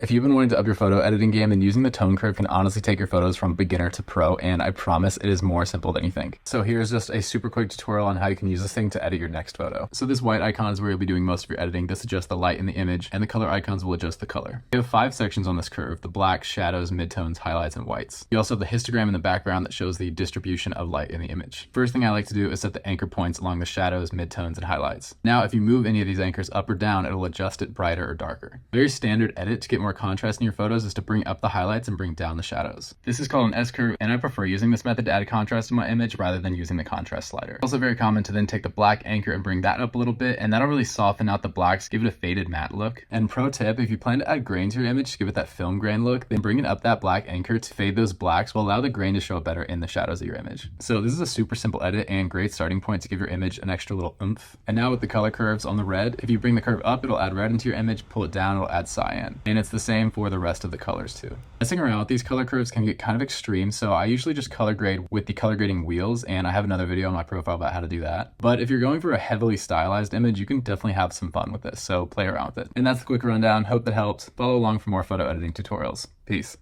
If you've been wanting to up your photo editing game, then using the tone curve can honestly take your photos from beginner to pro, and I promise it is more simple than you think. So here's just a super quick tutorial on how you can use this thing to edit your next photo. So this white icon is where you'll be doing most of your editing. This adjusts the light in the image, and the color icons will adjust the color. We have 5 sections on this curve: the blacks, shadows, midtones, highlights, and whites. You also have the histogram in the background that shows the distribution of light in the image. First thing I like to do is set the anchor points along the shadows, midtones, and highlights. Now if you move any of these anchors up or down, it'll adjust it brighter or darker. Very standard edit to get more contrast in your photos is to bring up the highlights and bring down the shadows. This is called an S-curve, and I prefer using this method to add contrast to my image rather than using the contrast slider. Also very common to then take the black anchor and bring that up a little bit, and that'll really soften out the blacks, give it a faded matte look. And pro tip, if you plan to add grain to your image to give it that film grain look, then bringing up that black anchor to fade those blacks will allow the grain to show up better in the shadows of your image. So this is a super simple edit and great starting point to give your image an extra little oomph. And now with the color curves on the red, if you bring the curve up, it'll add red into your image, pull it down, it'll add cyan. And it's the same for the rest of the colors too. Messing around with these color curves can get kind of extreme, so I usually just color grade with the color grading wheels, and I have another video on my profile about how to do that. But if you're going for a heavily stylized image, you can definitely have some fun with this, so play around with it. And that's the quick rundown. Hope that helped. Follow along for more photo editing tutorials. Peace.